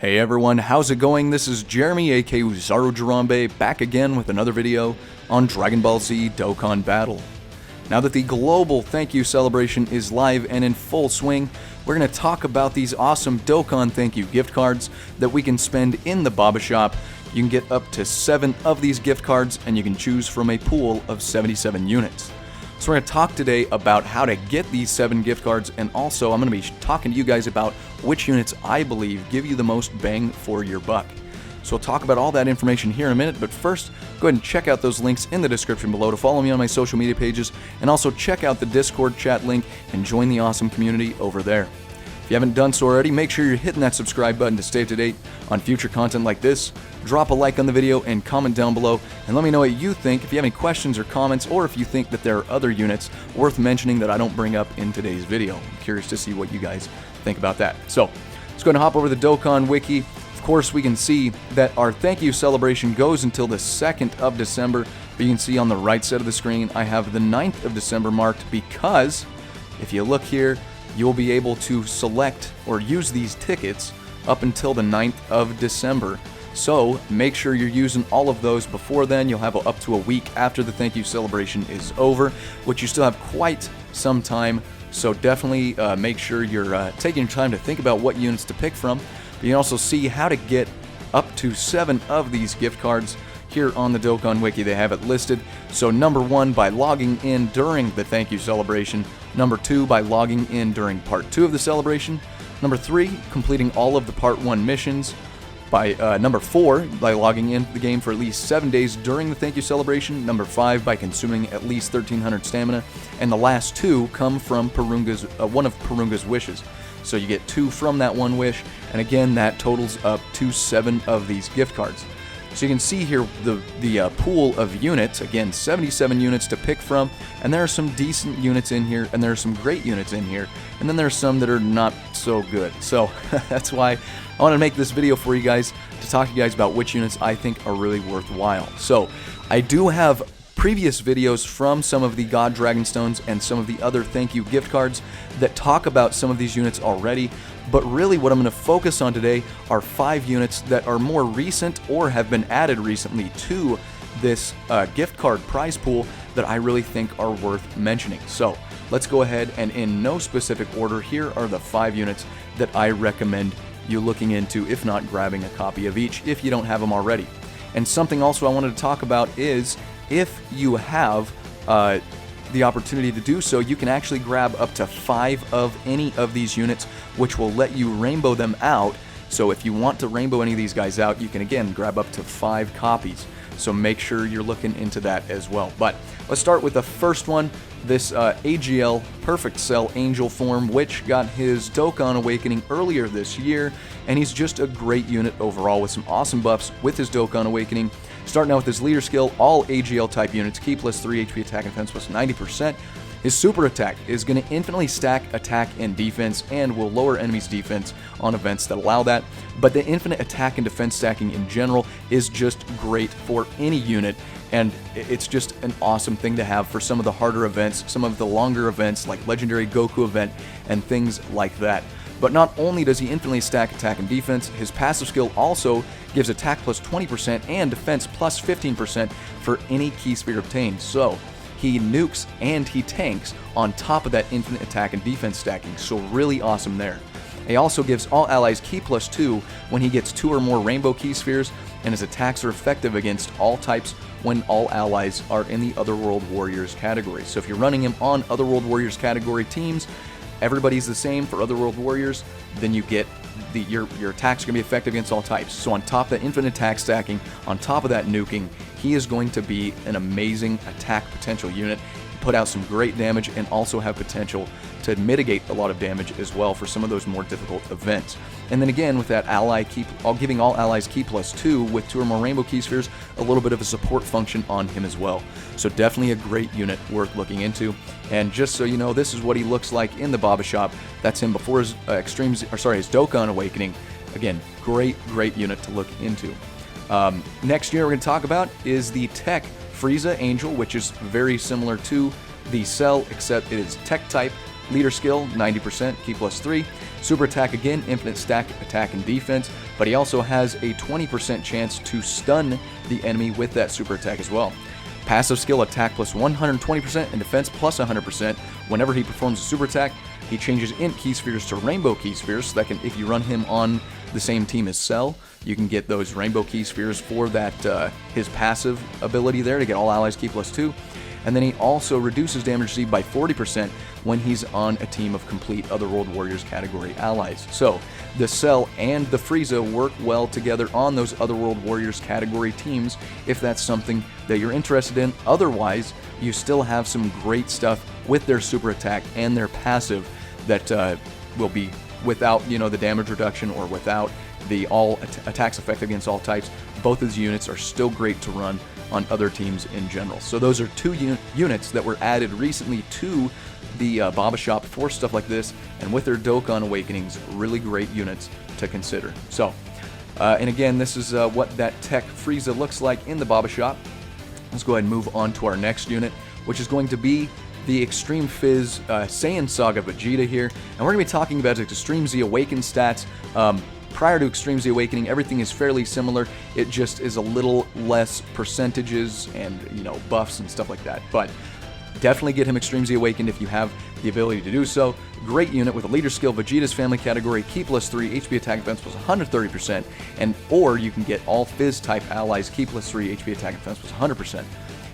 Hey everyone, how's it going? This is Jeremy, aka Uzaru Jirambe, back again with another video on Dragon Ball Z Dokkan Battle. Now that the global thank you celebration is live and in full swing, we're going to talk about these awesome Dokkan thank you gift cards that we can spend in the Baba Shop. You can get up to 7 of these gift cards and you can choose from a pool of 77 units. So we're going to talk today about how to get these 7 gift cards, and also I'm going to be talking to you guys about which units I believe give you the most bang for your buck. So we'll talk about all that information here in a minute, but first, go ahead and check out those links in the description below to follow me on my social media pages, and also check out the Discord chat link and join the awesome community over there. If you haven't done so already, make sure you're hitting that subscribe button to stay up to date on future content like this. Drop a like on the video and comment down below and let me know what you think. If you have any questions or comments, or if you think that there are other units worth mentioning that I don't bring up in today's video. I'm curious to see what you guys think about that. So let's go ahead and hop over to the Dokkan Wiki. Of course, we can see that our thank you celebration goes until the 2nd of December, but you can see on the right side of the screen I have the 9th of December marked because if you look here, you'll be able to select or use these tickets up until the 9th of December. So make sure you're using all of those before then. You'll have up to a week after the thank you celebration is over, which you still have quite some time. So definitely make sure you're taking your time to think about what units to pick from. But you can also see how to get up to 7 of these gift cards here on the Dokkan Wiki. They have it listed. So number 1, by logging in during the thank you celebration. Number 2, by logging in during part 2 of the celebration. Number 3, completing all of the part 1 missions. By number 4, by logging into the game for at least 7 days during the thank you celebration. Number 5, by consuming at least 1300 stamina. And the last 2 come from Purunga's, one of Purunga's wishes. So you get 2 from that one wish, and again that totals up to 7 of these gift cards. So you can see here the pool of units, again 77 units to pick from, and there are some decent units in here, and there are some great units in here, and then there are some that are not so good. So that's why I want to make this video for you guys, to talk to you guys about which units I think are really worthwhile. So I do have previous videos from some of the God Dragon Stones and some of the other thank you gift cards that talk about some of these units already, but really what I'm going to focus on today are 5 units that are more recent or have been added recently to this gift card prize pool that I really think are worth mentioning. So let's go ahead, and in no specific order, here are the 5 units that I recommend you looking into, if not grabbing a copy of each if you don't have them already. And something also I wanted to talk about is, if you have the opportunity to do so, you can actually grab up to 5 of any of these units, which will let you rainbow them out. So if you want to rainbow any of these guys out, you can again grab up to 5 copies. So make sure you're looking into that as well. But let's start with the first one, this AGL Perfect Cell Angel form, which got his Dokkan Awakening earlier this year, and he's just a great unit overall with some awesome buffs with his Dokkan Awakening. Starting out with his leader skill, all AGL type units keep plus 3 HP attack and defense plus 90%. His super attack is going to infinitely stack attack and defense and will lower enemies' defense on events that allow that. But the infinite attack and defense stacking in general is just great for any unit, and it's just an awesome thing to have for some of the harder events, some of the longer events like Legendary Goku event and things like that. But not only does he infinitely stack attack and defense, his passive skill also gives attack plus 20% and defense plus 15% for any key sphere obtained. So he nukes and he tanks on top of that infinite attack and defense stacking, so really awesome there. He also gives all allies key plus 2 when he gets 2 or more rainbow key spheres, and his attacks are effective against all types when all allies are in the Otherworld Warriors category. So if you're running him on Otherworld Warriors category teams, everybody's the same for Otherworld Warriors, then you get your attacks are going to be effective against all types. So on top of that infinite attack stacking, on top of that nuking, he is going to be an amazing attack potential unit, put out some great damage, and also have potential to mitigate a lot of damage as well for some of those more difficult events. And then again, with that ally key, giving all allies key plus 2 with 2 or more rainbow key spheres, a little bit of a support function on him as well. So definitely a great unit worth looking into. And just so you know, this is what he looks like in the Baba Shop. That's him before his his Dokkan Awakening. Again, great unit to look into. Next unit we're going to talk about is the Tech Frieza Angel, which is very similar to the Cell, except it is Tech type Leader skill, 90%, key +3. Super attack again, infinite stack attack and defense, but he also has a 20% chance to stun the enemy with that super attack as well. Passive skill, attack plus 120% and defense plus 100%. Whenever he performs a super attack, he changes int key spheres to rainbow key spheres, so that if you run him on the same team as Cell, you can get those rainbow key spheres for that his passive ability there to get all allies key +2. And then he also reduces damage received by 40% when he's on a team of complete Otherworld Warriors category allies. So the Cell and the Frieza work well together on those Otherworld Warriors category teams if that's something that you're interested in. Otherwise, you still have some great stuff with their super attack and their passive that will be without, you know, the damage reduction or without the all attacks effect against all types. Both of these units are still great to run on other teams in general. So those are two units that were added recently to the Baba Shop for stuff like this, and with their Dokkan Awakenings, really great units to consider. So, and again, this is what that Tech Frieza looks like in the Baba Shop. Let's go ahead and move on to our next unit, which is going to be the Extreme Fizz Saiyan Saga Vegeta here, and we're going to be talking about his Extreme Z Awakened stats. Prior to Extreme Z Awakening, everything is fairly similar. It just is a little less percentages and, you know, buffs and stuff like that. But definitely get him Extreme Z Awakened if you have the ability to do so. Great unit with a leader skill, Vegeta's family category, key +3, HP attack defense plus 130%, and or you can get all Fizz type allies, key +3, HP attack defense plus 100%.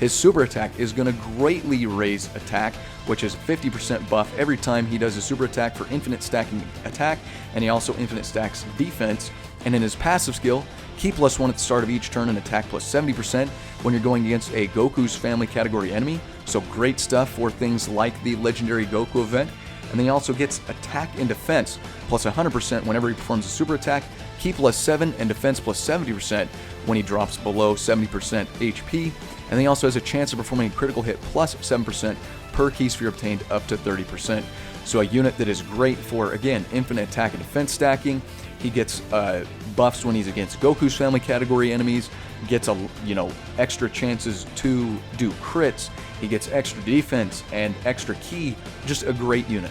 His super attack is going to greatly raise attack, which is 50% buff every time he does a super attack for infinite stacking attack, and he also infinite stacks defense. And in his passive skill, key +1 at the start of each turn and attack plus 70% when you're going against a Goku's family category enemy. So great stuff for things like the legendary Goku event. And then he also gets attack and defense plus 100% whenever he performs a super attack, key +7 and defense plus 70% when he drops below 70% HP. And then he also has a chance of performing a critical hit plus 7% per key sphere obtained up to 30%. So a unit that is great for, again, infinite attack and defense stacking. He gets buffs when he's against Goku's family category enemies, gets extra chances to do crits. He gets extra defense and extra key. Just a great unit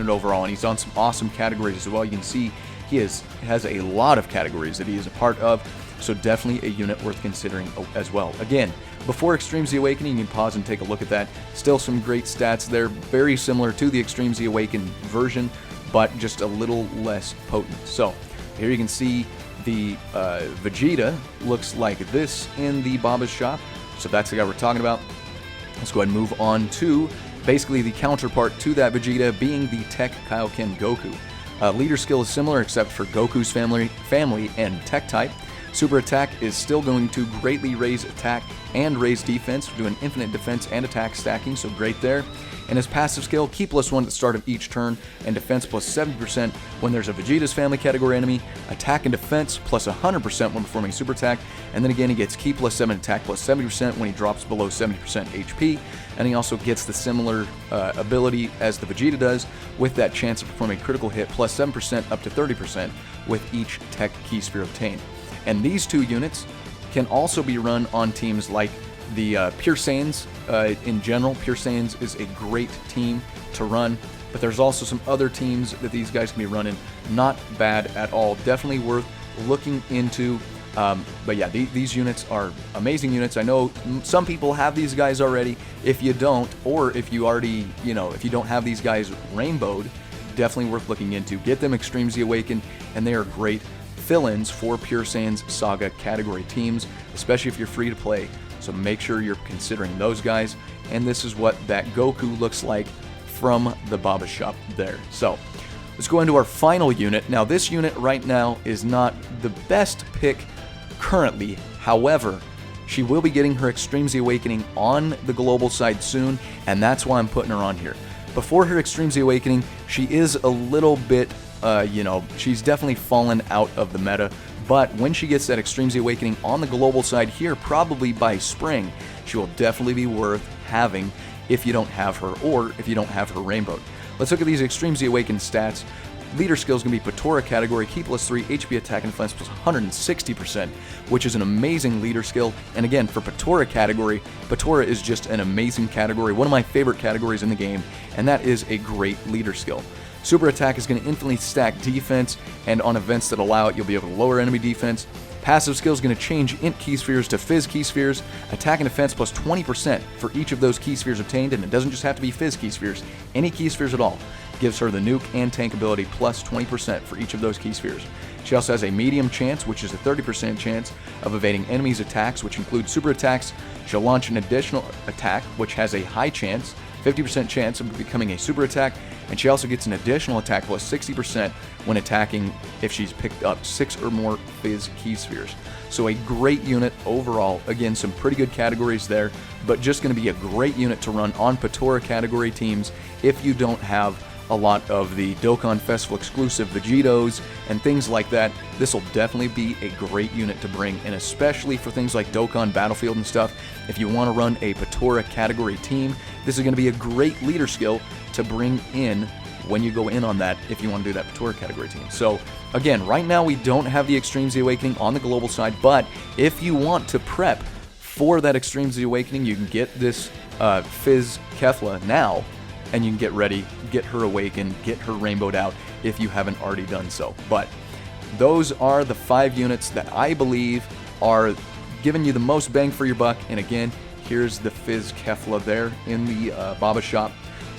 overall. And he's on some awesome categories as well. You can see he has a lot of categories that he is a part of. So definitely a unit worth considering as well. Again, before Extreme Z Awakening, you can pause and take a look at that. Still some great stats there, very similar to the Extreme Z Awakened version, but just a little less potent. So here you can see the Vegeta looks like this in the Baba's shop. So that's the guy we're talking about. Let's go ahead and move on to basically the counterpart to that Vegeta, being the Tech Kaioken Goku. Leader skill is similar except for Goku's family and Tech type. Super attack is still going to greatly raise attack and raise defense, doing infinite defense and attack stacking, so great there. And his passive skill, key +1 at the start of each turn, and defense plus 70% when there's a Vegeta's family category enemy, attack and defense plus 100% when performing super attack, and then again he gets key +7, attack plus 70% when he drops below 70% HP, and he also gets the similar ability as the Vegeta does, with that chance of performing critical hit plus 7% up to 30% with each tech key sphere obtained. And these two units can also be run on teams like the Pure Saiyans in general. Pure Saiyans is a great team to run, but there's also some other teams that these guys can be running. Not bad at all. Definitely worth looking into. But yeah, these units are amazing units. I know some people have these guys already. If you don't, or if you already, if you don't have these guys rainbowed, definitely worth looking into. Get them Extreme Z Awakened, and they are great fill-ins for Pure Saiyan's Saga category teams, especially if you're free to play. So make sure you're considering those guys. And this is what that Goku looks like from the Baba shop there. So let's go into our final unit. Now this unit right now is not the best pick currently. However, she will be getting her Extreme Z Awakening on the global side soon, and that's why I'm putting her on here. Before her Extreme Z Awakening, she is a little bit she's definitely fallen out of the meta, but when she gets that Extreme Z Awakening on the global side here, probably by spring, she will definitely be worth having if you don't have her, or if you don't have her rainbowed. Let's look at these Extreme Z Awakened stats. Leader skill is going to be Patora category, Ki +3, HP attack and defense plus 160%, which is an amazing leader skill. And again, for Patora category, Patora is just an amazing category, one of my favorite categories in the game, and that is a great leader skill. Super attack is going to infinitely stack defense, and on events that allow it, you'll be able to lower enemy defense. Passive skill is going to change int key spheres to fizz key spheres, attack and defense plus 20% for each of those key spheres obtained, and it doesn't just have to be fizz key spheres, any key spheres at all. Gives her the nuke and tank ability plus 20% for each of those key spheres. She also has a medium chance, which is a 30% chance of evading enemies' attacks, which include super attacks. She'll launch an additional attack, which has a high chance, 50% chance of becoming a super attack, and she also gets an additional attack plus 60% when attacking if she's picked up 6 or more fizz key spheres. So a great unit overall. Again, some pretty good categories there, but just going to be a great unit to run on Patora category teams if you don't have a lot of the Dokkan Festival exclusive Vegetos and things like that. This will definitely be a great unit to bring, and especially for things like Dokkan Battlefield and stuff. If you want to run a Patora category team, this is going to be a great leader skill to bring in when you go in on that if you want to do that Patora category team. So again, right now we don't have the Extreme Z Awakening on the global side, but if you want to prep for that Extreme Z Awakening, you can get this Fizz Kefla now, and you can get ready, get her awakened, get her rainbowed out if you haven't already done so. But those are the 5 units that I believe are giving you the most bang for your buck. And again, here's the Fizz Kefla there in the Baba shop.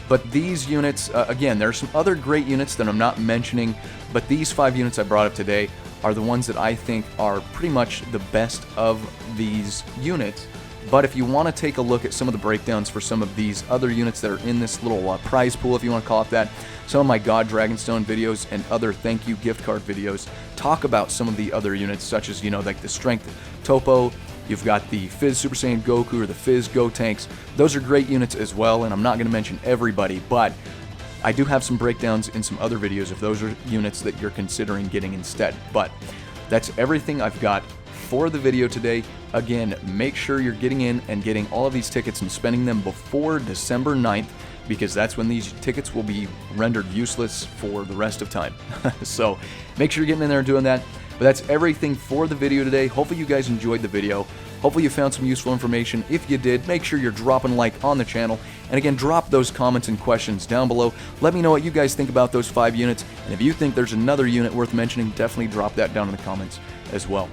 But these units, again, there are some other great units that I'm not mentioning, but these 5 units I brought up today are the ones that I think are pretty much the best of these units. But if you want to take a look at some of the breakdowns for some of these other units that are in this little prize pool, if you want to call it that, some of my God Dragonstone videos and other thank you gift card videos talk about some of the other units, such as, you know, like the Strength Topo, you've got the Fizz Super Saiyan Goku or the Fizz Go Tanks. Those are great units as well, and I'm not going to mention everybody, but I do have some breakdowns in some other videos if those are units that you're considering getting instead. But that's everything I've got for the video today. Again, make sure you're getting in and getting all of these tickets and spending them before December 9th, because that's when these tickets will be rendered useless for the rest of time. So make sure you're getting in there and doing that. But that's everything for the video today. Hopefully you guys enjoyed the video. Hopefully you found some useful information. If you did, make sure you're dropping a like on the channel. And again, drop those comments and questions down below. Let me know what you guys think about those 5 units. And if you think there's another unit worth mentioning, definitely drop that down in the comments as well.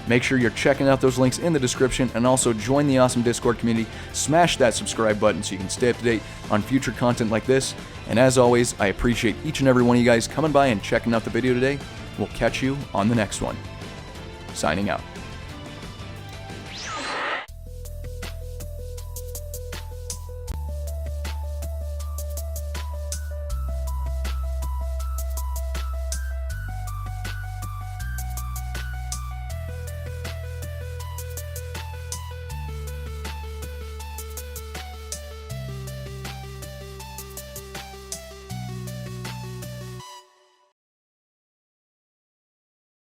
Make sure you're checking out those links in the description, and also join the awesome Discord community. Smash that subscribe button so you can stay up to date on future content like this. And as always, I appreciate each and every one of you guys coming by and checking out the video today. We'll catch you on the next one. Signing out.